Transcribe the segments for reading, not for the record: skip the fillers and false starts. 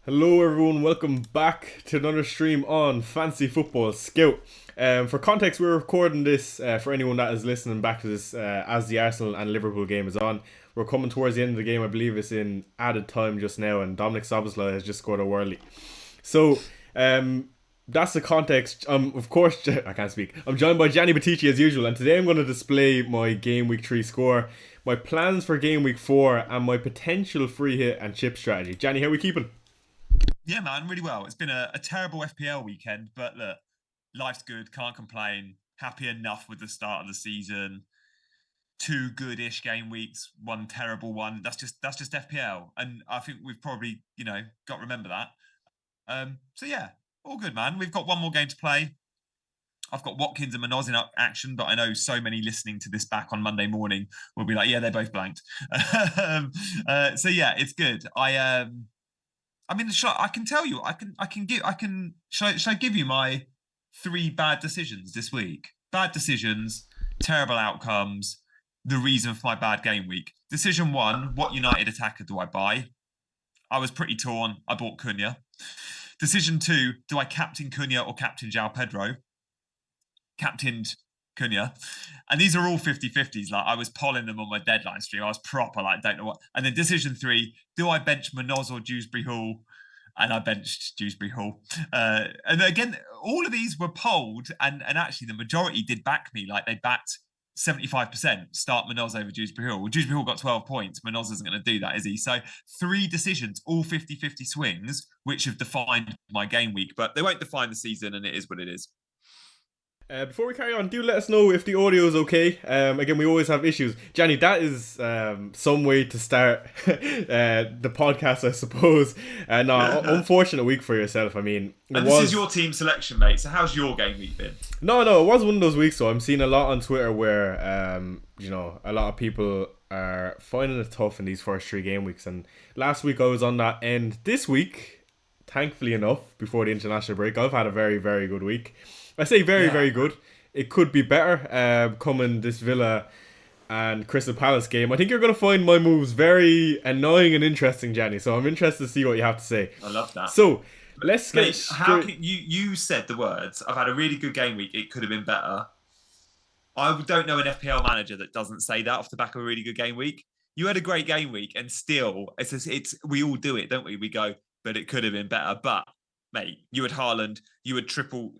Hello everyone, welcome back to another stream on Fancy Football Scout. For context, we're recording this for anyone that is listening back to this as the Arsenal and Liverpool game is on. We're coming towards the end of the game. I believe it's in added time just now, and Dominic Szoboszlai has just scored a whirly. So that's the context. Of course, I can't speak. I'm joined by Gianni Batici as usual, and today I'm going to display my Game Week 3 score, my plans for Game Week 4, and my potential free hit and chip strategy. Gianni, how are we keeping? Yeah, man, really well. It's been a terrible FPL weekend, but look, life's good. Can't complain. Happy enough with the start of the season. Two good-ish game weeks, one terrible one. That's just FPL, and I think we've probably got to remember that. So yeah, all good, man. We've got one more game to play. I've got Watkins and Manoz in action, but I know so many listening to this back on Monday morning will be like, yeah, they're both blanked. So yeah, it's good. I mean, I can tell you, shall I give you my three bad decisions this week? Bad decisions, terrible outcomes, the reason for my bad game week. Decision one, what United attacker do I buy? I was pretty torn. I bought Cunha. Decision two, do I captain Cunha or captain João Pedro? Captained Cunha. And these are all 50-50s. Like, I was polling them on my deadline stream. I was proper, like, don't know what. And then decision three, do I bench Manoz or Dewsbury Hall? And I benched Dewsbury Hall. And again, all of these were polled, and actually the majority did back me. Like, they backed 75% start Manoz over Dewsbury Hall. Well, Dewsbury Hall got 12 points. Manoz isn't going to do that, is he? So three decisions, all 50-50 swings, which have defined my game week. But they won't define the season, and it is what it is. Before we carry on, do let us know if the audio is okay. Again, we always have issues. Gianni, that is some way to start the podcast, I suppose. No, unfortunate week for yourself. I mean, and this is your team selection, mate. So how's your game week been? No, it was one of those weeks. So I'm seeing a lot on Twitter where, a lot of people are finding it tough in these first three game weeks. And last week I was on that end. This week, thankfully enough, before the international break, I've had a very, very good week. I say very good. It could be better coming this Villa and Crystal Palace game. I think you're going to find my moves very annoying and interesting, Gianni. So I'm interested to see what you have to say. I love that. So let's get. Mate, how can you said the words? I've had a really good game week. It could have been better. I don't know an FPL manager that doesn't say that off the back of a really good game week. You had a great game week, and still, it's we all do it, don't we? We go, but it could have been better. But mate, you had Haaland, you had triple.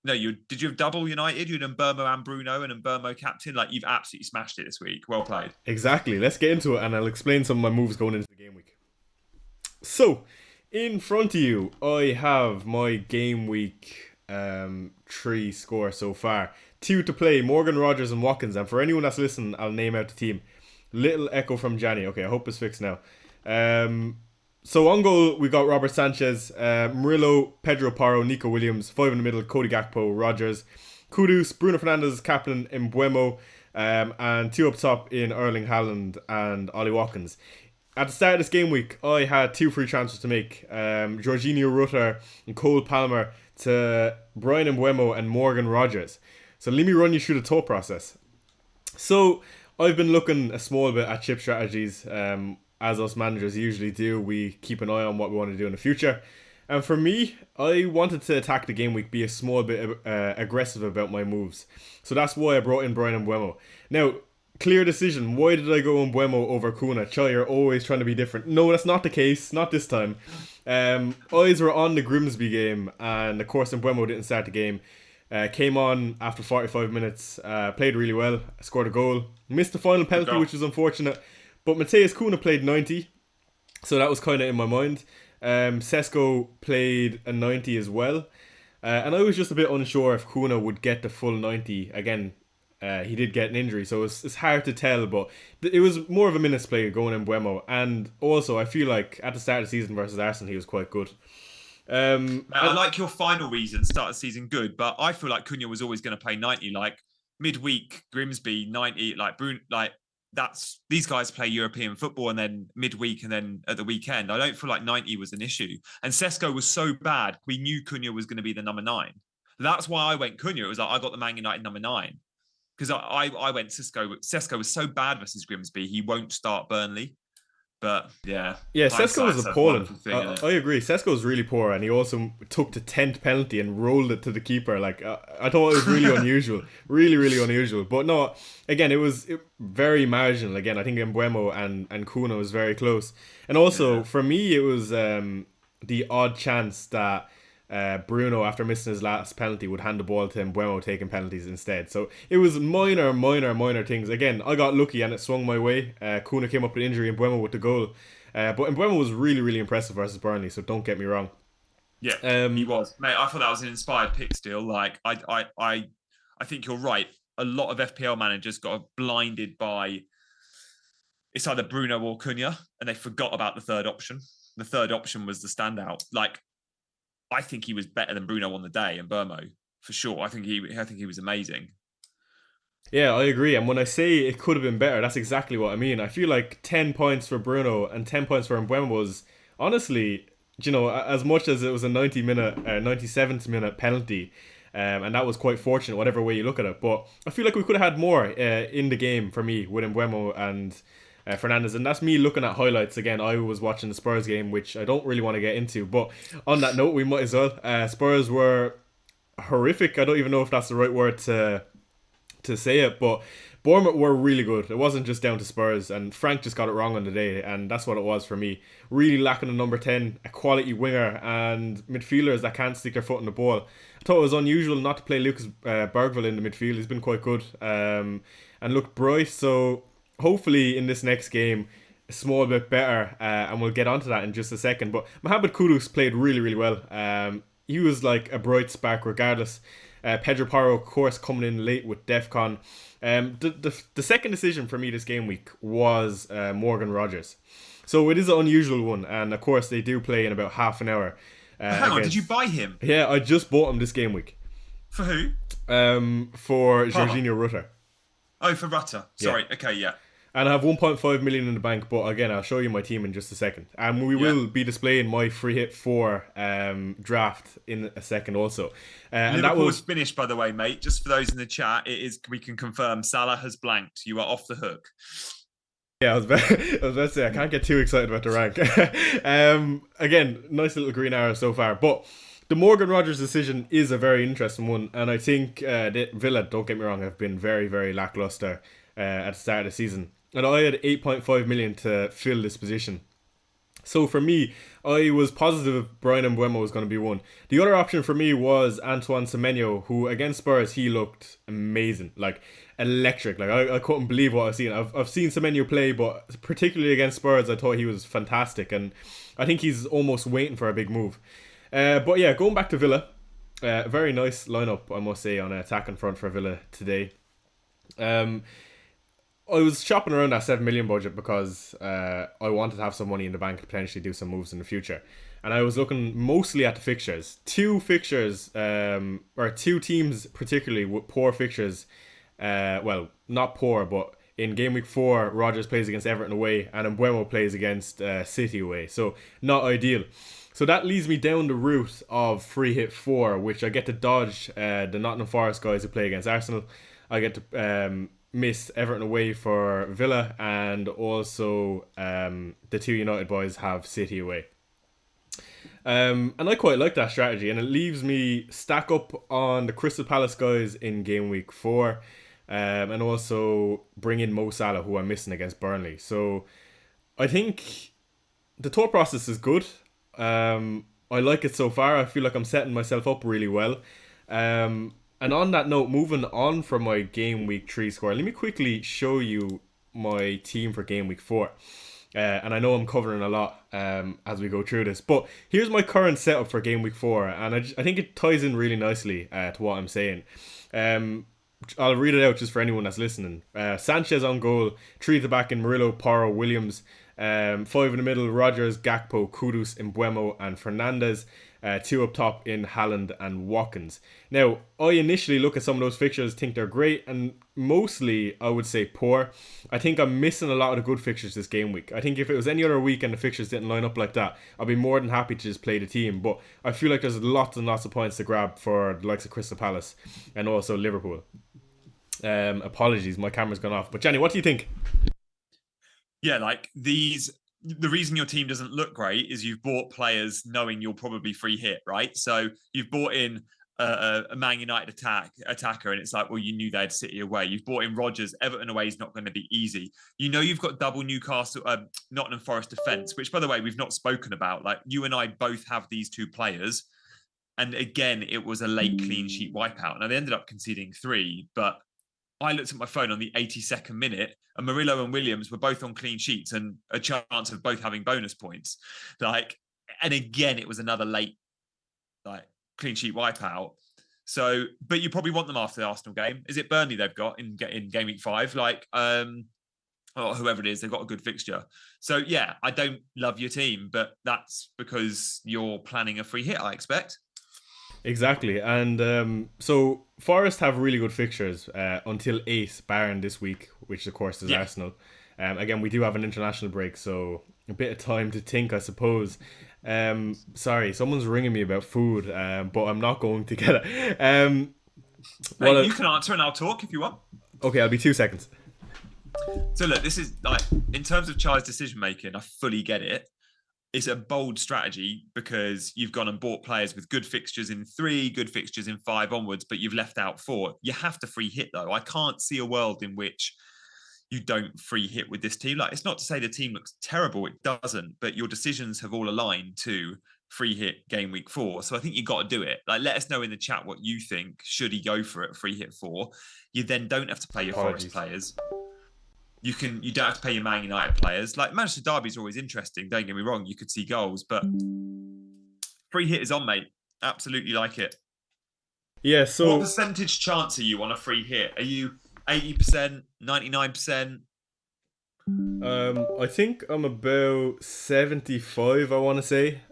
No, did you have double United? You had Mbermo and Bruno and Mbermo captain. Like, you've absolutely smashed it this week. Well played. Exactly. Let's get into it, and I'll explain some of my moves going into the game week. So, in front of you, I have my game week 3 score so far. 2 to play, Morgan, Rogers and Watkins. And for anyone that's listening, I'll name out the team. Little echo from Gianni. Okay, I hope it's fixed now. So on goal, we got Robert Sanchez, Murillo, Pedro Porro, Nico Williams, 5 in the middle, Cody Gakpo, Rogers, Kudus, Bruno Fernandes, captain Mbuemo, and 2 up top in Erling Haaland and Ollie Watkins. At the start of this game week, I had 2 free transfers to make, Jorginho Rutter and Cole Palmer to Brian Mbuemo and Morgan Rogers. So let me run you through the thought process. So I've been looking a small bit at chip strategies, as us managers usually do. We keep an eye on what we want to do in the future. And for me, I wanted to attack the game week, be a small bit aggressive about my moves. So that's why I brought in Brian Mbuemo. Now, clear decision. Why did I go Mbuemo over Kuna? Chai, you're always trying to be different. No, that's not the case. Not this time. Eyes were on the Grimsby game, and of course Mbuemo didn't start the game. Came on after 45 minutes, played really well, scored a goal. Missed the final penalty, which was unfortunate. But Mateus Cunha played 90, so that was kind of in my mind. Sesko played a 90 as well. And I was just a bit unsure if Cunha would get the full 90. Again, he did get an injury, so it's hard to tell. But it was more of a minutes play going in Buemo. And also, I feel like at the start of the season versus Arsenal, he was quite good. I like your final reason, start of the season good, but I feel like Cunha was always going to play 90. Like, midweek, Grimsby, 90, like, Bruno, like, these guys play European football and then midweek and then at the weekend. I don't feel like 90 was an issue. And Sesko was so bad, we knew Cunha was going to be the number 9. That's why I went Cunha. It was like, I got the Man United number 9. Because I went Sesko was so bad versus Grimsby, he won't start Burnley. But yeah, Yeah, Sesko was hindsight's a appalling. wonderful thing, isn't it? I agree. Sesko's really poor, and he also took the 10th penalty and rolled it to the keeper. Like I thought it was really unusual, really, really unusual. But no, again, very marginal. Again, I think Mbuemo and Kuna was very close, and also Yeah. for me, it was the odd chance that. Bruno, after missing his last penalty, would hand the ball to Mbuemo taking penalties instead. So it was minor, minor, minor things. Again, I got lucky and it swung my way. Kuna came up with injury and Mbuemo with the goal. But Mbeumo was really, really impressive versus Burnley, so don't get me wrong. Yeah, he Um, was, mate. I thought that was an inspired pick. Still, like I think you're right. A lot of FPL managers got blinded by it's either Bruno or Cunha, and they forgot about the third option. The third option was the standout. Like I think he was better than Bruno on the day, and Burmo for sure. I think he was amazing. yeah, I agree. And when I say it could have been better, that's exactly what I mean. I feel like 10 points for Bruno and 10 points for Mbeumo was honestly, as much as it was a 97th minute penalty, and that was quite fortunate, whatever way you look at it. But I feel like we could have had more in the game for me with Mbeumo and Fernandez, and that's me looking at highlights again. I was watching the Spurs game, which I don't really want to get into, but on that note, we might as well. Spurs were horrific. I don't even know if that's the right word to say it, but Bournemouth were really good. It wasn't just down to Spurs, and Frank just got it wrong on the day, and that's what it was for me. Really lacking a number 10, a quality winger, and midfielders that can't stick their foot in the ball. I thought it was unusual not to play Lucas Bergville in the midfield. He's been quite good and looked bright, so hopefully in this next game, a small bit better, and we'll get onto that in just a second. But Mohamed Kudus played really, really well. He was like a bright spark regardless. Pedro Porro, of course, coming in late with DEFCON. The second decision for me this game week was Morgan Rogers. So it is an unusual one, and of course they do play in about half an hour. Hang on, did you buy him? Yeah, I just bought him this game week. For who? For Palmer. Jorginho Rutter. Oh, for Rutter. Sorry. Yeah. Okay, yeah. And I have 1.5 million in the bank, but again, I'll show you my team in just a second. And we will be displaying my free hit 4 draft in a second also. And that was finished, by the way, mate. Just for those in the chat, it is. We can confirm Salah has blanked. You are off the hook. Yeah, I was about to say I can't get too excited about the rank. Again, nice little green arrow so far, but the Morgan Rogers decision is a very interesting one, and I think that Villa, don't get me wrong, have been very, very lackluster at the start of the season. And I had 8.5 million to fill this position. So for me, I was positive Brian Mbuemo was going to be one. The other option for me was Antoine Semenyo, who against Spurs, he looked amazing, like electric. Like I couldn't believe what I've seen. I've seen Semenyo play, but particularly against Spurs, I thought he was fantastic, and I think he's almost waiting for a big move. But yeah, going back to Villa, very nice lineup, I must say, on an attacking front for Villa today. I was shopping around that 7 million budget because I wanted to have some money in the bank to potentially do some moves in the future. And I was looking mostly at the fixtures. Two fixtures, or two teams particularly with poor fixtures. Well, not poor, but in Game Week 4, Rodgers plays against Everton away and Mbuemo plays against City away. So, not ideal. So that leads me down the route of free hit 4, which I get to dodge the Nottingham Forest guys who play against Arsenal. I get to miss Everton away for Villa, and also the two United boys have City away. And I quite like that strategy, and it leaves me stack up on the Crystal Palace guys in Game Week 4, and also bring in Mo Salah, who I'm missing against Burnley. So I think the thought process is good. I like it so far. I feel like I'm setting myself up really well. And on that note, moving on from my Game Week 3 score, let me quickly show you my team for Game Week 4. And I know I'm covering a lot as we go through this, but here's my current setup for Game Week 4, and I think it ties in really nicely to what I'm saying. I'll read it out just for anyone that's listening. Sanchez on goal, 3 at the back in Murillo, Porro, Williams, 5 in the middle, Rodgers, Gakpo, Kudus, Mbuemo and Fernandez. 2 up top in Haaland and Watkins. Now, I initially look at some of those fixtures, think they're great, and mostly I would say poor. I think I'm missing a lot of the good fixtures this game week. I think if it was any other week and the fixtures didn't line up like that, I'd be more than happy to just play the team. But I feel like there's lots and lots of points to grab for the likes of Crystal Palace and also Liverpool. Apologies, my camera's gone off. But Gianni, what do you think? Yeah, like these the reason your team doesn't look great is you've bought players knowing you'll probably free hit, right? So you've bought in a Man United attacker, and it's like, well, you knew they had City away. You've bought in Rodgers. Everton away is not going to be easy. You know you've got double Newcastle, Nottingham Forest defence, which, by the way, we've not spoken about. Like, you and I both have these two players, and again, it was a late clean sheet wipeout. Now, they ended up conceding 3, but I looked at my phone on the 82nd minute, and Murillo and Williams were both on clean sheets and a chance of both having bonus points. Like, and again, it was another late, like, clean sheet wipeout. So, but you probably want them after the Arsenal game. Is it Burnley they've got in game week 5? Like, or whoever it is, they've got a good fixture. So yeah, I don't love your team, but that's because you're planning a free hit, I expect. Exactly, and so Forest have really good fixtures until 8, barring this week, which of course is Arsenal. Again, we do have an international break, so a bit of time to think, I suppose. Sorry, someone's ringing me about food, but I'm not going to get it. Mate, you can answer and I'll talk if you want. Okay, I'll be 2 seconds. So look, this is like, in terms of Chai's decision making, I fully get it. It's a bold strategy because you've gone and bought players with good fixtures in 3, good fixtures in 5 onwards, but you've left out 4. You have to free hit though. I can't see a world in which you don't free hit with this team. Like, it's not to say the team looks terrible, it doesn't, but your decisions have all aligned to free hit game week 4. So I think you got to do it. Like, let us know in the chat what you think. Should he go for it, free hit 4? You then don't have to play your Forest players. You don't have to pay your Man United players. Like, Manchester Derby is always interesting. Don't get me wrong. You could see goals, but free hit is on, mate. Absolutely like it. Yeah. So, what percentage chance are you on a free hit? Are you 80%, 99%? I think I'm about 75. I want to say.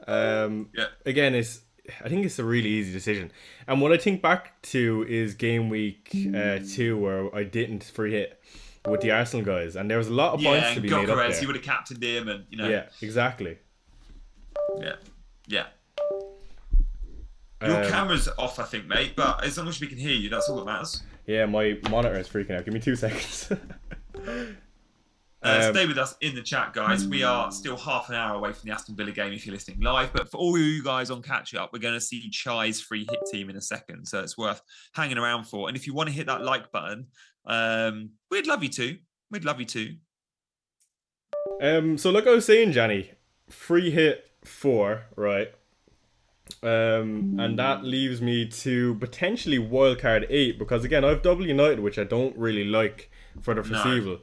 Again, I think it's a really easy decision. And what I think back to is game week 2, where I didn't free hit with the Arsenal guys, and there was a lot of points to be made up there. You would have captained him, and Yeah, exactly. Yeah. Your camera's off, I think, mate. But as long as we can hear you, that's all that matters. Yeah, my monitor is freaking out. Give me 2 seconds. Stay with us in the chat, guys. We are still half an hour away from the Aston Villa game if you're listening live. But for all of you guys on catch up, we're going to see Chai's free hit team in a second. So it's worth hanging around for. And if you want to hit that like button, we'd love you to. We'd love you to. So like I was saying, Gianni, free hit 4, right? And that leaves me to potentially wildcard 8, because again, I have double United, which I don't really like for the foreseeable.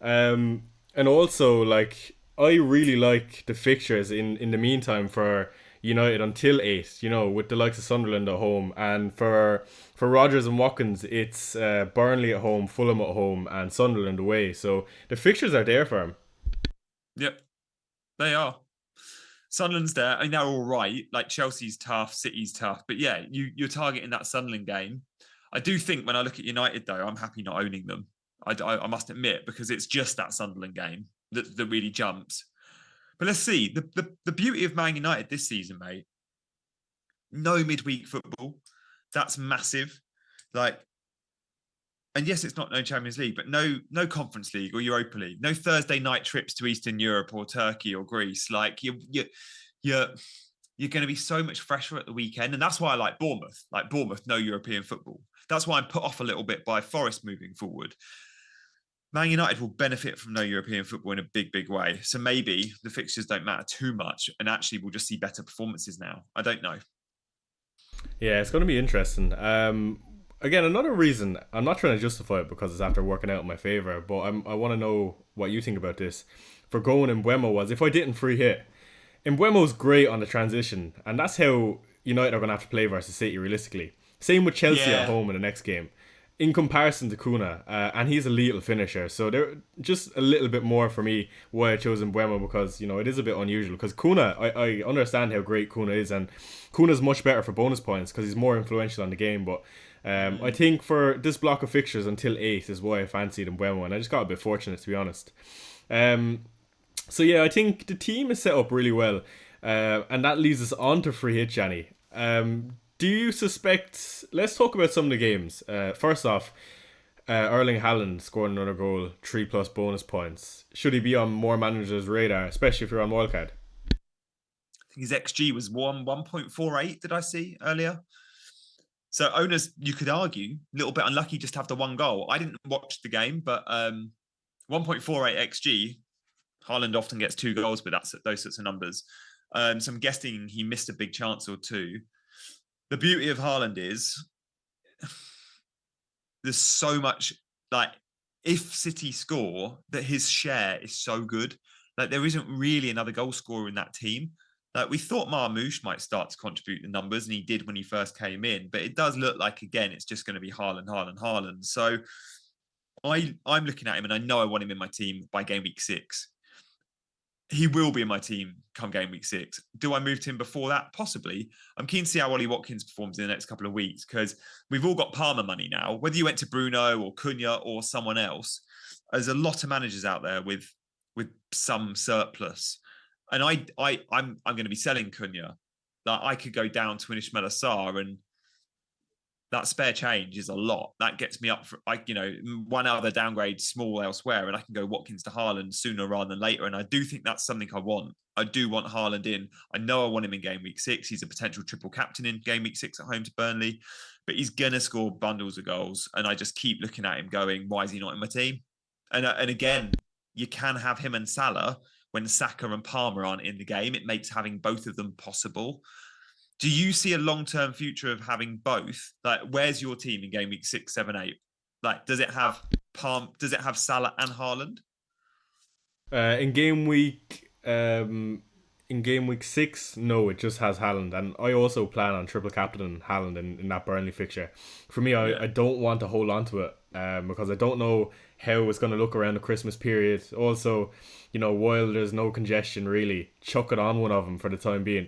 No. And also, like, I really like the fixtures in the meantime for United until 8, you know, with the likes of Sunderland at home, and for Rodgers and Watkins, it's Burnley at home, Fulham at home, and Sunderland away. So the fixtures are there for him. Yep, they are. Sunderland's there. I mean, they're all right. Like, Chelsea's tough, City's tough, but yeah, you're targeting that Sunderland game. I do think when I look at United, though, I'm happy not owning them. I must admit, because it's just that Sunderland game that really jumps. But let's see. The beauty of Man United this season, mate, no midweek football. That's massive. Like, and yes, it's not no Champions League, but no Conference League or Europa League. No Thursday night trips to Eastern Europe or Turkey or Greece. Like, you're going to be so much fresher at the weekend. And that's why I like Bournemouth. Like, Bournemouth, no European football. That's why I'm put off a little bit by Forest moving forward. Man United will benefit from no European football in a big, big way. So maybe the fixtures don't matter too much, and actually we'll just see better performances now. I don't know. Yeah, it's going to be interesting. Again, another reason, I'm not trying to justify it because it's after working out in my favour, but I want to know what you think about this. For going in Mbeumo was, if I didn't free hit, Mbeumo's great on the transition, and that's how United are going to have to play versus City realistically. Same with Chelsea at home in the next game. In comparison to Kuna, and he's a lethal finisher, so they're just a little bit more for me why I chose Mbeumo, because, you know, it is a bit unusual. Because Kuna, I understand how great Kuna is, and Kuna's much better for bonus points because he's more influential on the game. But I think for this block of fixtures until 8 is why I fancied Mbeumo, and I just got a bit fortunate, to be honest. So yeah, I think the team is set up really well, and that leads us on to free hit, Gianni. Do you suspect... Let's talk about some of the games. First off, Erling Haaland scored another goal, 3+ bonus points. Should he be on more managers' radar, especially if you're on wildcard? I think his XG was 1.48, did I see earlier? So owners, you could argue, a little bit unlucky just to have the one goal. I didn't watch the game, but 1.48 XG, Haaland often gets 2 goals, but that's those sorts of numbers. So I'm guessing he missed a big chance or two. The beauty of Haaland is there's so much, like, if City score, that his share is so good. Like, there isn't really another goal scorer in that team. Like, we thought Marmoush might start to contribute the numbers, and he did when he first came in. But it does look like, again, it's just going to be Haaland, Haaland, Haaland. So I'm looking at him, and I know I want him in my team by game week 6. He will be in my team come game week 6. Do I move to him before that? Possibly. I'm keen to see how Ollie Watkins performs in the next couple of weeks, because we've all got Palmer money now. Whether you went to Bruno or Cunha or someone else, there's a lot of managers out there with some surplus. And I'm going to be selling Cunha. Like, I could go down to an Ismail Assar, and that spare change is a lot. That gets me up for, one other downgrade small elsewhere, and I can go Watkins to Haaland sooner rather than later. And I do think that's something I want. I do want Haaland in. I know I want him in game week 6. He's a potential triple captain in game week 6 at home to Burnley, but he's going to score bundles of goals. And I just keep looking at him going, why is he not in my team? And again, you can have him and Salah when Saka and Palmer aren't in the game. It makes having both of them possible. Do you see a long-term future of having both? Like, where's your team in game week 6, 7, 8? Like, does it have Salah and Haaland? In game week, in game week 6, no, it just has Haaland, and I also plan on triple captaining Haaland in that Burnley fixture. For me, I don't want to hold on to it because I don't know how it's going to look around the Christmas period. Also, while there's no congestion, really, chuck it on one of them for the time being.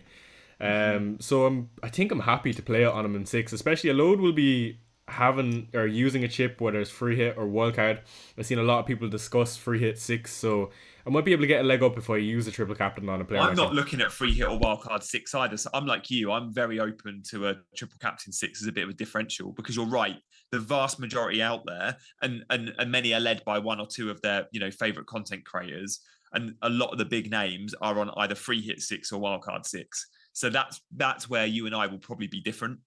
So I think I'm happy to play it on him in 6, especially a load will be having or using a chip, whether it's free hit or wildcard. I've seen a lot of people discuss free hit 6, so I might be able to get a leg up if I use a triple captain on a player. I'm not looking at free hit or wildcard 6 either. So I'm like you. I'm very open to a triple captain 6 as a bit of a differential, because you're right. The vast majority out there, and many are led by one or two of their favorite content creators, and a lot of the big names are on either free hit 6 or wildcard 6. So that's where you and I will probably be different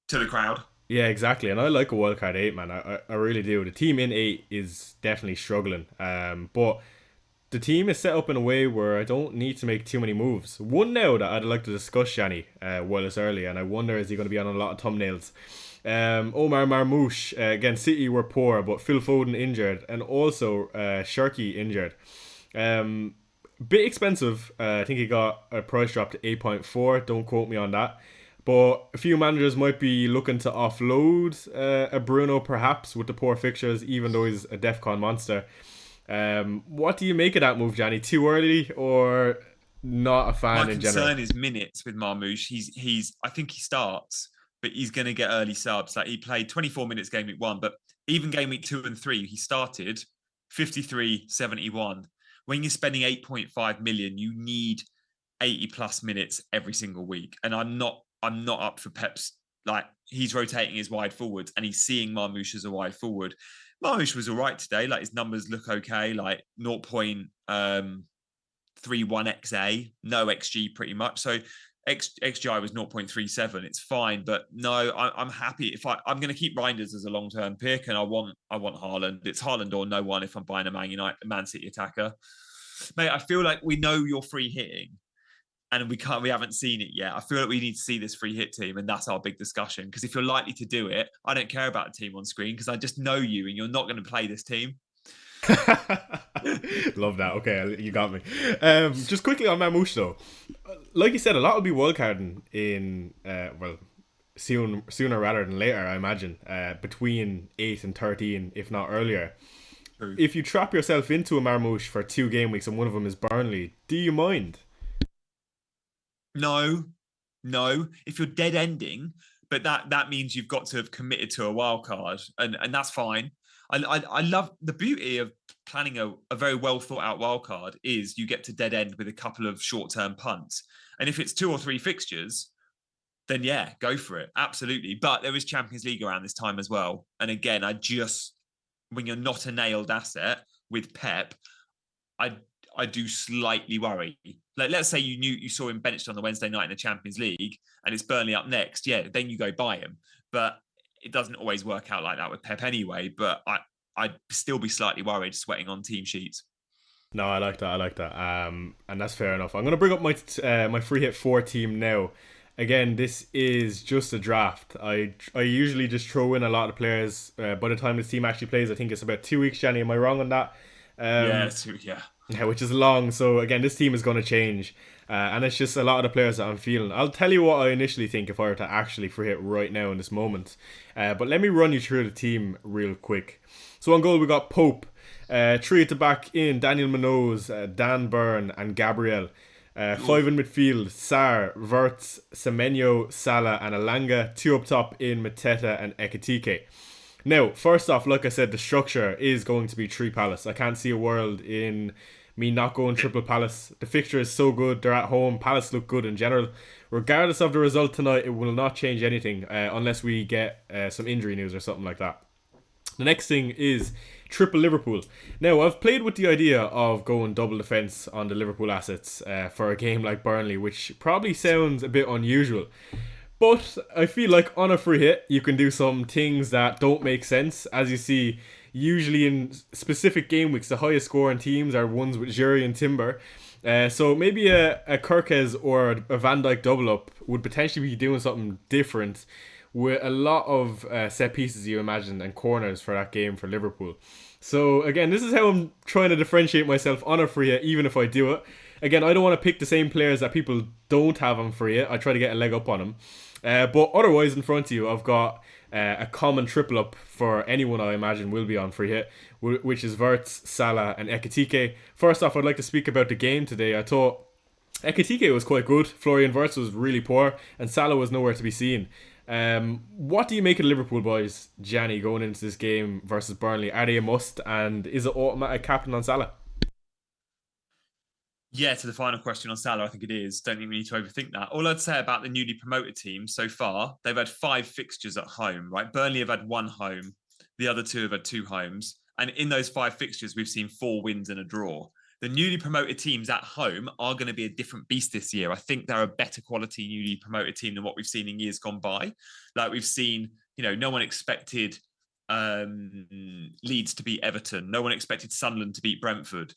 to the crowd. Yeah, exactly. And I like a wildcard 8, man. I really do. The team in 8 is definitely struggling. But the team is set up in a way where I don't need to make too many moves. One now that I'd like to discuss, Gianni, while it's early, and I wonder, is he going to be on a lot of thumbnails? Omar Marmoush, again, City were poor, but Phil Foden injured, and also Shirky injured. Bit expensive. I think he got a price drop to 8.4. Don't quote me on that. But a few managers might be looking to offload a Bruno, perhaps, with the poor fixtures, even though he's a DEFCON monster. What do you make of that move, Gianni? Too early or not a fan in general? My concern is minutes with Marmoush. I think he starts, but he's going to get early subs. Like, he played 24 minutes game week 1, but even game week 2 and 3, he started 53-71. When you're spending 8.5 million, you need 80 plus minutes every single week. And I'm not up for Pep's, like, he's rotating his wide forwards and he's seeing Marmoush as a wide forward. Marmoush was all right today. Like, his numbers look okay, like 0.31 XA, no XG pretty much. So XGI was 0.37. It's fine, but no, I'm happy. If I'm going to keep Reinders as a long-term pick, and I want Haaland. It's Haaland or no one if I'm buying a Man City attacker. Mate, I feel like we know you're free hitting, and we haven't seen it yet. I feel like we need to see this free hit team, and that's our big discussion. Because if you're likely to do it, I don't care about the team on screen, because I just know you, and you're not going to play this team. Love that. Okay, you got me. Just quickly on Mamouche though, like you said, a lot will be wildcarding in sooner rather than later, I imagine, between 8 and 13, if not earlier. True. If you trap yourself into a Marmouche for 2 game weeks and one of them is Burnley, do you mind? No. If you're dead ending, but that means you've got to have committed to a wild card, and that's fine. I love the beauty of planning a very well thought out wildcard is you get to dead end with a couple of short term punts. And if it's 2 or 3 fixtures, then yeah, go for it. Absolutely. But there is Champions League around this time as well. And again, when you're not a nailed asset with Pep, I I do slightly worry. Like, let's say you saw him benched on the Wednesday night in the Champions League, and it's Burnley up next. Yeah, then you go buy him. But it doesn't always work out like that with Pep anyway. But I'd still be slightly worried sweating on team sheets. No, I like that. I like that. And that's fair enough. I'm gonna bring up my free hit four team now. Again, this is just a draft. I usually just throw in a lot of players. By the time this team actually plays, I think it's about 2 weeks. Gianni, am I wrong on that? Yeah, Um, yeah. yeah, which is long. So again, this team is going to change, and it's just a lot of the players that I'm feeling. I'll tell you what I initially think if I were to actually free hit right now in this moment. But let me run you through the team real quick. So on goal we got Pope, three at the back in Daniel Munoz, Dan Byrne, and Gabriel. Five in midfield: Sar, Verts, Semenyo, Salah, and Alanga. Two up top in Mateta and Ekitike. Now, first off, like I said, the structure is going to be three Palace. I can't see a world in me not going triple Palace. The fixture is so good. They're at home. Palace look good in general. Regardless of the result tonight, it will not change anything unless we get some injury news or something like that. The next thing is triple Liverpool. Now, I've played with the idea of going double defence on the Liverpool assets for a game like Burnley, which probably sounds a bit unusual. But I feel like on a free hit, you can do some things that don't make sense. As you see, usually in specific game weeks, the highest scoring teams are ones with Jury and Timber. So maybe a Kirkes or a Van Dijk double up would potentially be doing something different with a lot of set pieces, you imagine, and corners for that game for Liverpool. So again, this is how I'm trying to differentiate myself on a free hit, even if I do it. Again, I don't want to pick the same players that people don't have on free hit. I try to get a leg up on them. But otherwise, in front of you, I've got a common triple up for anyone I imagine will be on free hit, which is Verts, Salah, and Ekitike. First off, I'd like to speak about the game today. I thought Ekitike was quite good, Florian Wirtz was really poor, and Salah was nowhere to be seen. What do you make of the Liverpool boys, Gianni, going into this game versus Burnley? Are they a must, and is it automatic captain on Salah? Yeah, to the final question on Salah, I think it is. Don't think we need to overthink that. All I'd say about the newly promoted team so far, they've had 5 fixtures at home, right? Burnley have had 1 home. The other 2 have had 2 homes. And in those 5 fixtures, we've seen 4 wins and a draw. The newly promoted teams at home are going to be a different beast this year. I think they're a better quality newly promoted team than what we've seen in years gone by. Like we've seen, no one expected Leeds to beat Everton. No one expected Sunderland to beat Brentford.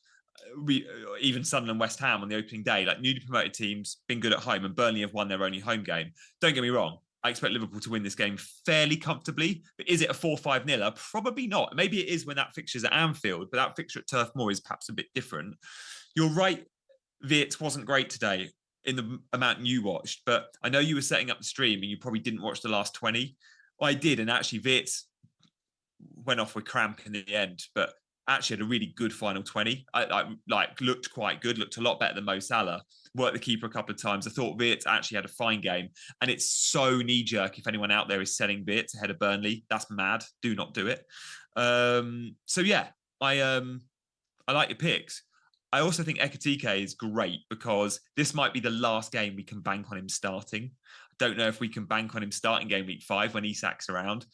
Even Sunderland, West Ham on the opening day, like newly promoted teams, been good at home, and Burnley have won their only home game. Don't get me wrong, I expect Liverpool to win this game fairly comfortably, but is it a 4-5 niller? Probably not. Maybe it is when that fixture's at Anfield, but that fixture at Turf Moor is perhaps a bit different. You're right, Viet wasn't great today in the amount you watched, but I know you were setting up the stream and you probably didn't watch the last 20. I did, and actually Viet went off with cramp in the end, but actually had a really good final 20. Like looked quite good, looked a lot better than Mo Salah. Worked the keeper a couple of times. I thought Wirtz actually had a fine game, and it's so knee-jerk if anyone out there is selling Wirtz ahead of Burnley. That's mad. Do not do it. So yeah, I like your picks. I also think Ekitike is great because this might be the last game we can bank on him starting. I don't know if we can bank on him starting game week 5 when Isak's around.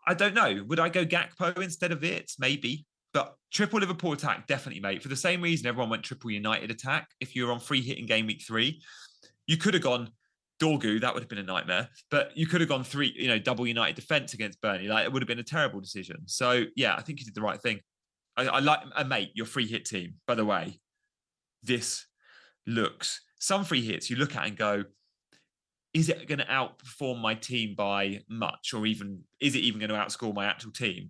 I don't know. Would I go Gakpo instead of Wirtz? Maybe. But triple Liverpool attack, definitely, mate. For the same reason everyone went triple United attack. If you were on free hit in game week 3, you could have gone Dorgu. That would have been a nightmare. But you could have gone double United defense against Burnley. Like it would have been a terrible decision. So yeah, I think you did the right thing. I like, mate, your free hit team. By the way, this looks some free hits you look at and go, is it going to outperform my team by much, or even is it even going to outscore my actual team?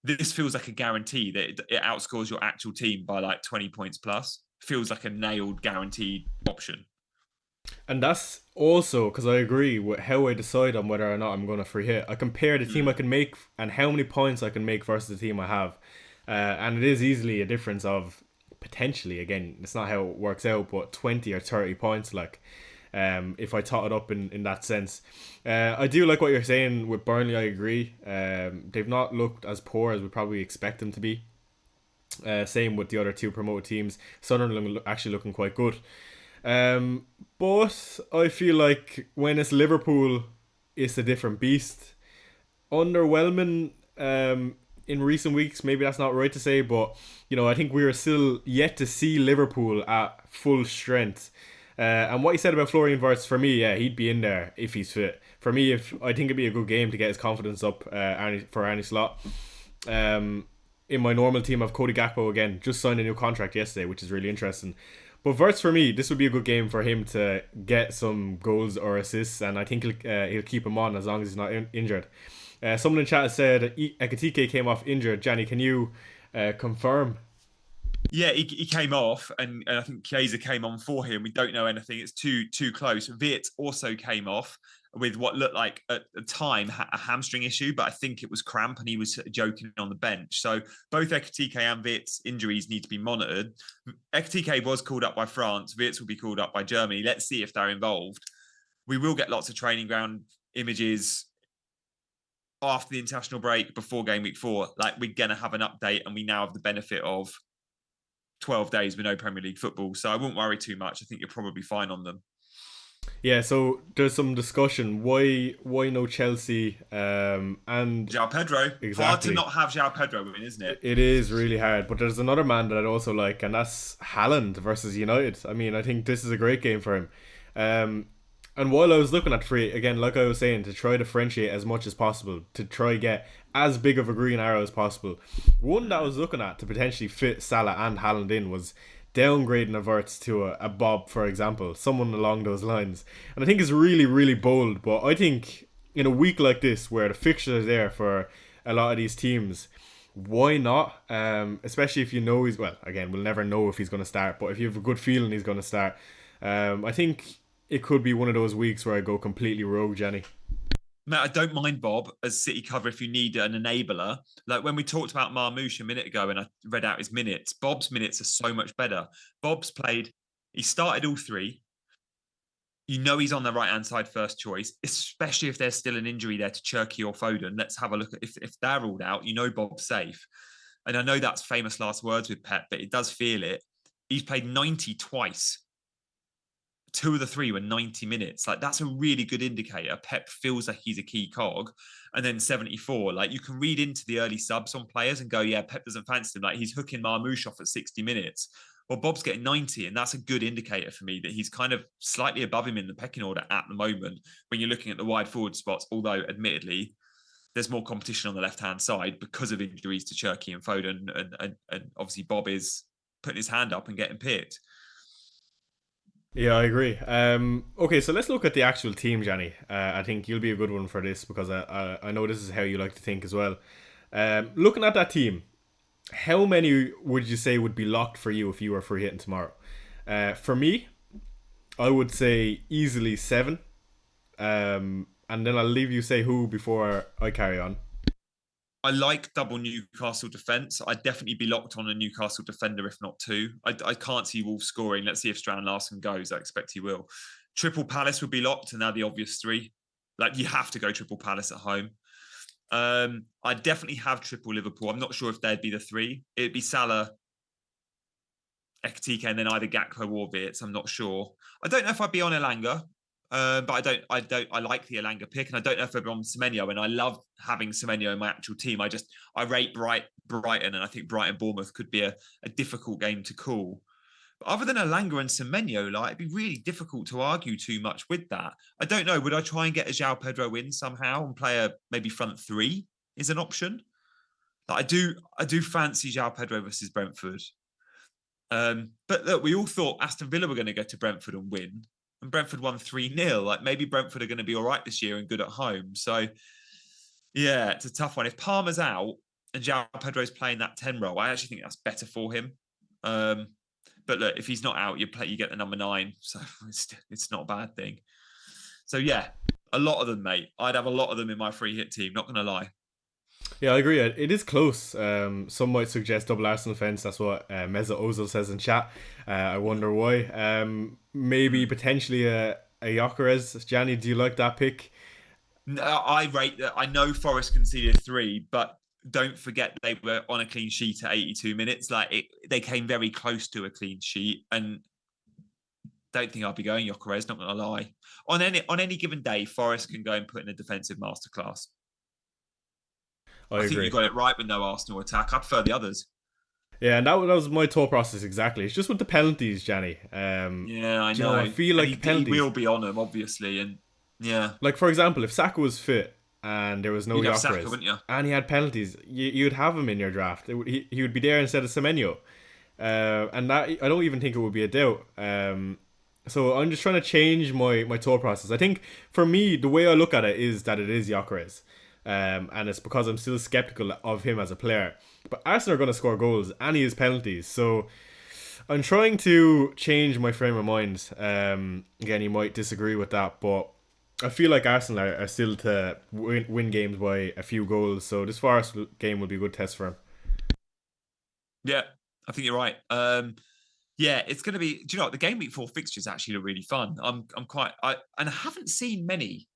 This feels like a guarantee that it outscores your actual team by like 20 points plus. Feels like a nailed guaranteed option. And that's also because I agree with how I decide on whether or not I'm going to free hit. I compare the team I can make and how many points I can make versus the team I have. And it is easily a difference of potentially, again, it's not how it works out, but 20 or 30 points. Like, if I tot it up in that sense. I do like what you're saying with Burnley, I agree. They've not looked as poor as we probably expect them to be. Same with the other 2 promoted teams. Sunderland actually looking quite good. Um, but I feel like when it's Liverpool, it's a different beast. Underwhelming in recent weeks, maybe that's not right to say, but I think we are still yet to see Liverpool at full strength. And what you said about Florian Wirtz, for me, yeah, he'd be in there if he's fit. For me, if I think it'd be a good game to get his confidence up for Arnie Slot. In my normal team, I've Cody Gakpo again, just signed a new contract yesterday, which is really interesting. But Wirtz, for me, this would be a good game for him to get some goals or assists, and I think he'll keep him on as long as he's not injured. Someone in chat said Ekatike came off injured. Gianni, can you confirm? Yeah, he came off, and I think Chiesa came on for him. We don't know anything; it's too close. Viet also came off with what looked like at the time a hamstring issue, but I think it was cramp, and he was joking on the bench. So both Ekatike and Viet's injuries need to be monitored. Ekatike was called up by France. Viet will be called up by Germany. Let's see if they're involved. We will get lots of training ground images after the international break, before game week 4. Like, we're going to have an update, and we now have the benefit of 12 days with no Premier League football. So I won't worry too much. I think you're probably fine on them. Yeah, so there's some discussion. Why no Chelsea? And João Pedro. exactly. Hard to not have João Pedro win, isn't it? It is really hard. But there's another man that I'd also like, and that's Haaland versus United. I mean, I think this is a great game for him. And while I was looking at free, again, like I was saying, to try to differentiate as much as possible, to try get as big of a green arrow as possible, one that I was looking at to potentially fit Salah and Haaland in was downgrading Averts to a Bob, for example, someone along those lines. And I think it's really, really bold, but I think in a week like this, where the fixtures are there for a lot of these teams, why not? Especially if you know he's, well, again, we'll never know if he's going to start, but if you have a good feeling he's going to start, I think it could be one of those weeks where I go completely rogue, Gianni. Matt, I don't mind Bob as City cover if you need an enabler. Like when we talked about Marmoush a minute ago and I read out his minutes, Bob's minutes are so much better. Bob's played, he started all 3. You know he's on the right-hand side first choice, especially if there's still an injury there to Cherky or Foden. Let's have a look at if they're ruled out, Bob's safe. And I know that's famous last words with Pep, but it does feel it. He's played 90 twice. 2 of the 3 were 90 minutes. Like, that's a really good indicator. Pep feels like he's a key cog. And then 74, like, you can read into the early subs on players and go, yeah, Pep doesn't fancy him. Like, he's hooking Marmoush off at 60 minutes. Well, Bob's getting 90, and that's a good indicator for me that he's kind of slightly above him in the pecking order at the moment when you're looking at the wide forward spots, although admittedly, there's more competition on the left-hand side because of injuries to Cherky and Foden, and obviously Bob is putting his hand up and getting picked. Yeah, I agree. Okay, so let's look at the actual team, Gianni. I think you'll be a good one for this because I know this is how you like to think as well. Looking at that team, how many would you say would be locked for you if you were free hitting tomorrow? For me, I would say easily 7. And then I'll leave you say who before I carry on. I like double Newcastle defence. I'd definitely be locked on a Newcastle defender, if not 2. I can't see Wolves scoring. Let's see if Strand Larson goes. I expect he will. Triple Palace would be locked, and now the obvious 3. Like, you have to go Triple Palace at home. I'd definitely have Triple Liverpool. I'm not sure if they'd be the 3. It'd be Salah, Ekatike, and then either Gakpo or Wirtz. I'm not sure. I don't know if I'd be on Elanga. But I like the Elanga pick, and I don't know if I'd be on Semenyo, and I love having Semenyo in my actual team. I rate Brighton, and I think Brighton-Bournemouth could be a difficult game to call. But other than Elanga and Semenyo, like, it'd be really difficult to argue too much with that. I don't know. Would I try and get a João Pedro in somehow and play a maybe front 3 is an option? Like, I do fancy João Pedro versus Brentford. But look, we all thought Aston Villa were going to go to Brentford and win. And Brentford won 3-0. Like, maybe Brentford are going to be all right this year and good at home. So, yeah, it's a tough one. If Palmer's out and João Pedro's playing that 10 role, I actually think that's better for him. But look, if he's not out, you get the number 9. So it's not a bad thing. So, yeah, a lot of them, mate. I'd have a lot of them in my free hit team, not going to lie. Yeah, I agree. It is close. Some might suggest double Arsenal fence. That's what Meza Ozil says in chat. I wonder why. Maybe potentially a Gyökeres. Gianni, do you like that pick? No, I rate that. I know Forest conceded 3, but don't forget they were on a clean sheet at 82 minutes. Like, they came very close to a clean sheet, and don't think I'll be going Gyökeres, not going to lie. On any given day, Forest can go and put in a defensive masterclass. I I think you agree. got it right with no Arsenal attack. I prefer the others. Yeah, and that was my thought process exactly. It's just with the penalties, Gianni. Yeah, I Do you know, I know. feel And like he penalties. will be on them, obviously. And yeah, Like, for example, if Saka was fit and there was no you'd have Saka, Gyökeres wouldn't you? and he had penalties, you'd have him in your draft. He would be there instead of Semenyo. And that, I don't even think it would be a doubt. So I'm just trying to change my thought process. I think for me, the way I look at it is that it is Gyökeres. And it's because I'm still skeptical of him as a player. But Arsenal are going to score goals and he has penalties. So I'm trying to change my frame of mind. Again, you might disagree with that, but I feel like Arsenal are still to win games by a few goals. So this Forest game will be a good test for him. Yeah, I think you're right. Yeah, it's going to be. Do you know what? The Game Week 4 fixtures actually look really fun. And I haven't seen many.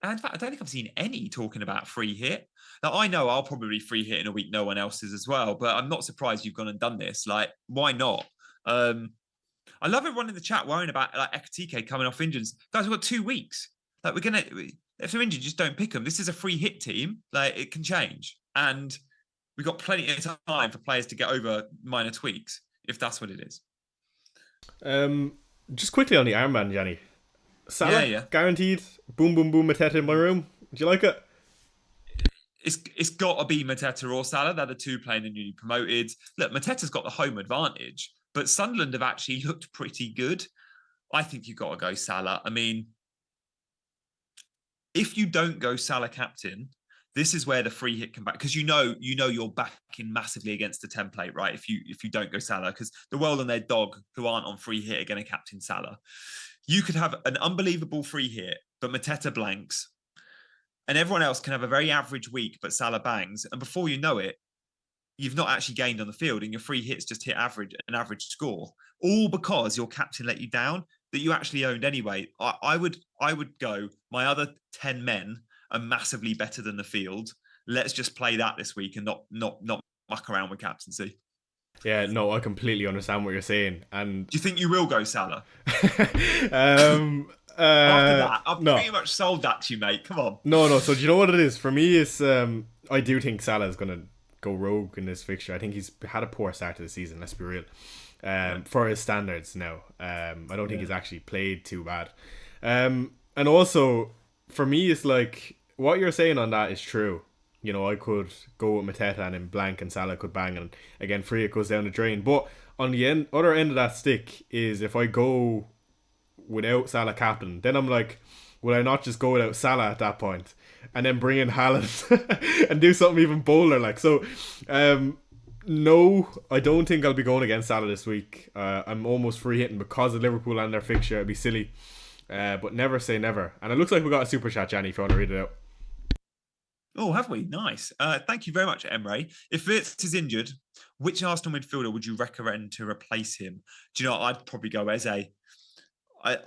And in fact, I don't think I've seen any talking about free hit. Now I know I'll probably free hit in a week. No one else is as well. But I'm not surprised you've gone and done this. Like, why not? Um, I love everyone in the chat worrying about like Ekatike coming off injuries. Guys, we've got 2 weeks. Like, if they're injured, just don't pick them. This is a free hit team. Like, it can change, and we've got plenty of time for players to get over minor tweaks if that's what it is. Just quickly on the armband, Gianni. Salah, Yeah. guaranteed. Boom, boom, boom, Mateta in my room. Do you like it? It's got to be Mateta or Salah. They're the two playing the newly promoted. Look, Mateta's got the home advantage, but Sunderland have actually looked pretty good. I think you've got to go Salah. I mean, if you don't go Salah captain, this is where the free hit can back, because you know you're backing massively against the template, right? If you don't go Salah, because the world and their dog who aren't on free hit are going to captain Salah. You could have an unbelievable free hit, but Mateta blanks, and everyone else can have a very average week, but Salah bangs, and before you know it, you've not actually gained on the field, and your free hits just hit an average score, all because your captain let you down that you actually owned anyway. I would go, my other 10 men are massively better than the field. Let's just play that this week and not muck around with captaincy. Yeah, no, I completely understand what you're saying. And do you think you will go Salah? After that, I've pretty much sold that to you, mate. Come on. No. So do you know what it is? For me, it's I do think Salah is gonna go rogue in this fixture. I think he's had a poor start to the season. Let's be real. For his standards now, I don't think he's actually played too bad. And also for me, it's like what you're saying on that is true. You know, I could go with Mateta and then blank, and Salah could bang, and again, free it goes down the drain. But on the other end of that stick is if I go without Salah captain, then I'm like, would I not just go without Salah at that point and then bring in Haaland and do something even bolder? Like, so, no, I don't think I'll be going against Salah this week. I'm almost free hitting because of Liverpool and their fixture. It'd be silly, but never say never. And it looks like we got a super chat, Gianni, if you want to read it out. Oh, have we? Nice. Thank you very much, Emre. If Wirtz is injured, which Arsenal midfielder would you recommend to replace him? Do you know, I'd probably go Eze. I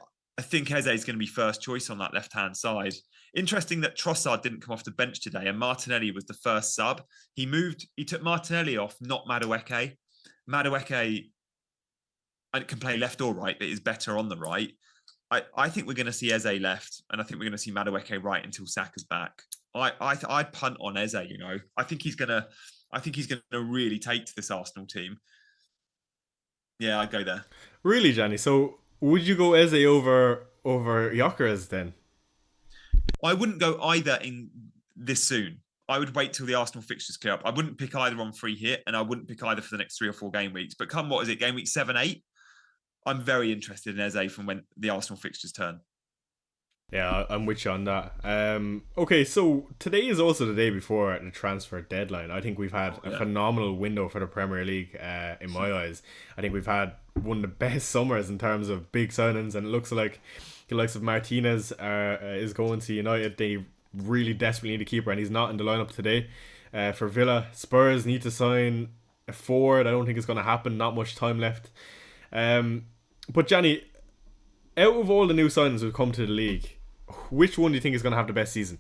think Eze is going to be first choice on that left-hand side. Interesting that Trossard didn't come off the bench today, and Martinelli was the first sub. He took Martinelli off, not Madueke. Madueke can play left or right, but is better on the right. I think we're going to see Eze left, and I think we're going to see Madueke right until Saka's back. I'd punt on Eze. You know, I think he's gonna really take to this Arsenal team. Yeah, I'd go there. Really, Gianni? So would you go Eze over Gyökeres then? I wouldn't go either in this soon. I would wait till the Arsenal fixtures clear up. I wouldn't pick either on free hit, and I wouldn't pick either for the next 3 or 4 game weeks. But come, what is it, game week 7, 8? I'm very interested in Eze from when the Arsenal fixtures turn. Yeah, I'm with you on that. Okay, so today is also the day before the transfer deadline. I think we've had a phenomenal window for the Premier League, in my eyes. I think we've had one of the best summers in terms of big signings, and it looks like the likes of Martinez is going to United. They really desperately need a keeper, and he's not in the lineup today. For Villa, Spurs need to sign a forward. I don't think it's going to happen. Not much time left. But Gianni, out of all the new signings who've come to the league, which one do you think is going to have the best season?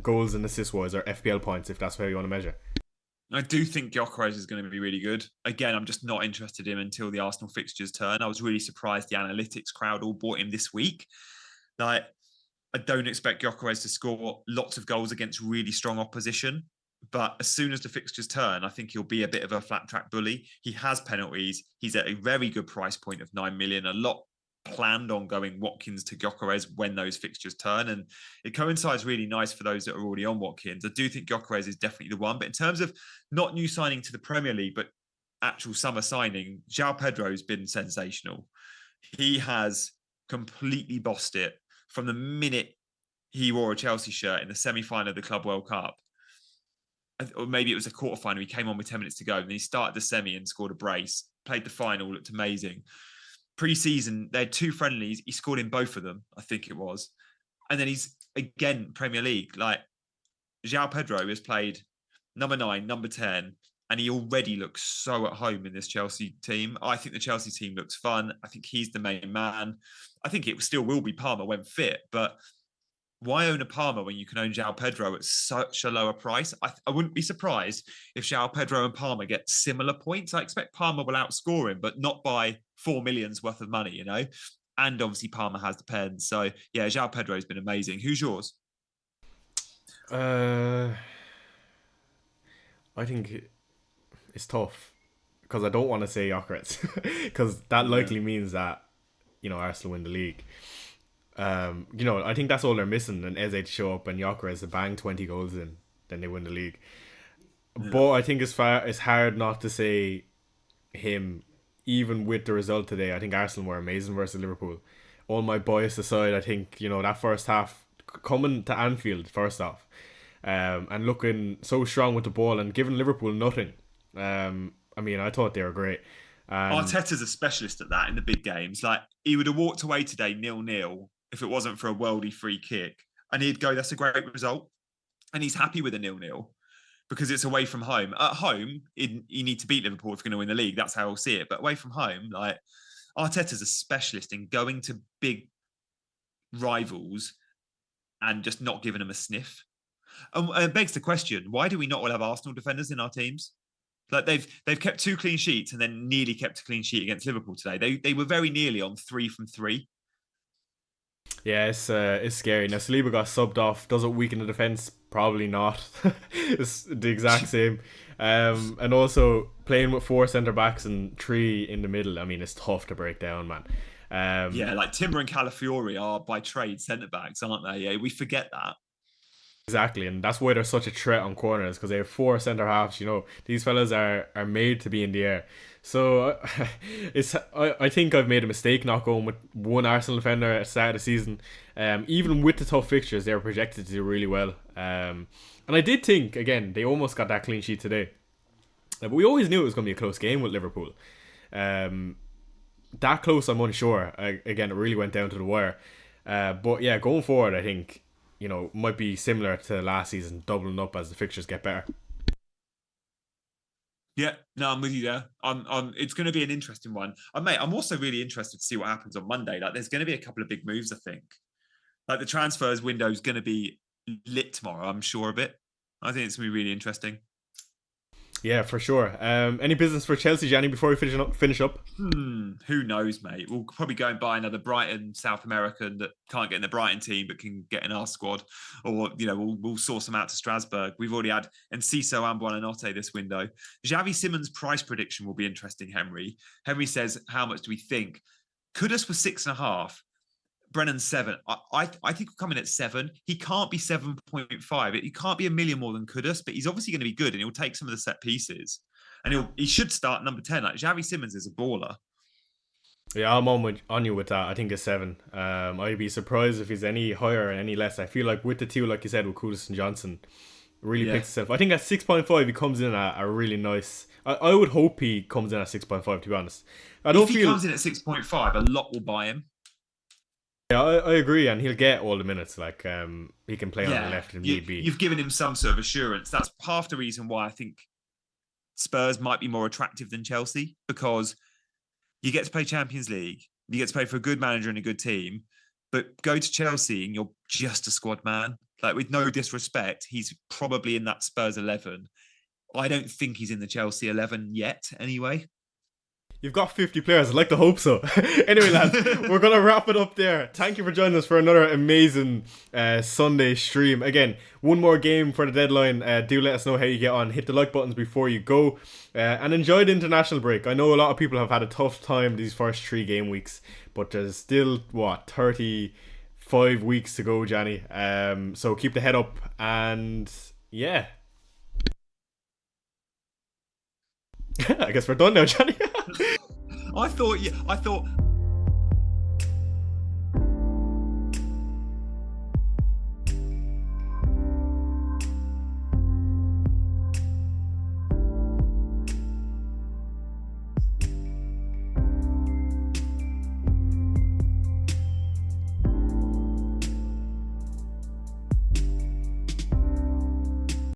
Goals and assist wise, or FPL points, if that's how you want to measure? I do think Gyökeres is going to be really good. Again, I'm just not interested in him until the Arsenal fixtures turn. I was really surprised the analytics crowd all bought him this week. Like, I don't expect Gyökeres to score lots of goals against really strong opposition. But as soon as the fixtures turn, I think he'll be a bit of a flat track bully. He has penalties. He's at a very good price point of 9 million. A lot planned on going Watkins to Gyökeres when those fixtures turn. And it coincides really nice for those that are already on Watkins. I do think Gyökeres is definitely the one. But in terms of not new signing to the Premier League, but actual summer signing, João Pedro has been sensational. He has completely bossed it from the minute he wore a Chelsea shirt in the semi-final of the Club World Cup. Or maybe it was a quarter-final. He came on with 10 minutes to go, and he started the semi and scored a brace. Played the final, looked amazing. Pre-season, they had 2 friendlies. He scored in both of them, I think it was. And then he's, again, Premier League. Like, João Pedro has played number 9, number 10, and he already looks so at home in this Chelsea team. I think the Chelsea team looks fun. I think he's the main man. I think it still will be Palmer when fit, but why own a Palmer when you can own João Pedro at such a lower price? I wouldn't be surprised if João Pedro and Palmer get similar points. I expect Palmer will outscore him, but not by 4 million's worth of money, you know? And obviously Palmer has the pen. So yeah, João Pedro has been amazing. Who's yours? Uh, I think it's tough because I don't want to say Gyökeres because that Yeah. likely means that Arsenal win the league. I think that's all they're missing, and Eze to show up and Gyökeres to bang 20 goals in, then they win the league. Yeah. But I think it's hard not to say him, even with the result today. I think Arsenal were amazing versus Liverpool. All my bias aside, I think that first half coming to Anfield first off, and looking so strong with the ball and giving Liverpool nothing. I thought they were great. And Arteta's a specialist at that in the big games. Like, he would have walked away today 0-0 if it wasn't for a worldy free kick. And he'd go, that's a great result. And he's happy with a 0-0 because it's away from home. At home, you need to beat Liverpool if you're going to win the league. That's how I'll see it. But away from home, like, Arteta's a specialist in going to big rivals and just not giving them a sniff. And it begs the question, why do we not all have Arsenal defenders in our teams? Like, they've kept 2 clean sheets and then nearly kept a clean sheet against Liverpool today. They were very nearly on 3 from 3. yeah, it's scary. Now Saliba got subbed off. Does it weaken the defense? Probably not. It's the exact same. And also playing with 4 centre backs and 3 in the middle. I mean, it's tough to break down, man. Yeah, like Timber and Calafiori are by trade centre backs, aren't they? Yeah, we forget that. Exactly, and that's why they're such a threat on corners because they have 4 centre halves. These fellas are made to be in the air. So I think I've made a mistake not going with one Arsenal defender at the start of the season. Even with the tough fixtures, they were projected to do really well. And I did think again they almost got that clean sheet today. But we always knew it was going to be a close game with Liverpool. That close, I'm unsure. Again, it really went down to the wire. But yeah, going forward, I think might be similar to last season, doubling up as the fixtures get better. Yeah, no, I'm with you there. It's going to be an interesting one. Mate, I'm also really interested to see what happens on Monday. Like, there's going to be a couple of big moves, I think. Like, the transfers window is going to be lit tomorrow, I'm sure of it. I think it's going to be really interesting. Yeah, for sure. Any business for Chelsea, Gianni, before we finish up? Who knows, mate? We'll probably go and buy another Brighton South American that can't get in the Brighton team but can get in our squad. Or, we'll source them out to Strasbourg. We've already had Enciso and Buonanotte this window. Xavi Simons' price prediction will be interesting, Henry. Henry says, how much do we think? Kudus was 6.5. Brennan's 7. I think he'll come in at 7. He can't be 7.5. He can't be a million more than Kudus, but he's obviously going to be good and he'll take some of the set pieces. And he should start number 10. Like, Xavi Simons is a baller. Yeah, I'm on you with that. I think it's 7. I'd be surprised if he's any higher or any less. I feel like with the 2, like you said, with Kudus and Johnson, really picks himself. I think at 6.5 he comes in at a really nice. I would hope he comes in at 6.5, to be honest. If he comes in at 6.5, a lot will buy him. Yeah, I agree, and he'll get all the minutes. Like, he can play on the left if need be. You've given him some sort of assurance. That's half the reason why I think Spurs might be more attractive than Chelsea, because you get to play Champions League, you get to play for a good manager and a good team, but go to Chelsea and you're just a squad man. Like, with no disrespect, he's probably in that Spurs 11 I don't think he's in the Chelsea 11 yet, anyway. You've got 50 players. I'd like to hope so. Anyway, lads, we're going to wrap it up there. Thank you for joining us for another amazing Sunday stream. Again, one more game for the deadline. Do let us know how you get on. Hit the like buttons before you go. And enjoy the international break. I know a lot of people have had a tough time these first 3 game weeks. But there's still, 35 weeks to go, Gianni. So keep the head up. And yeah. I guess we're done now, Gianni. I thought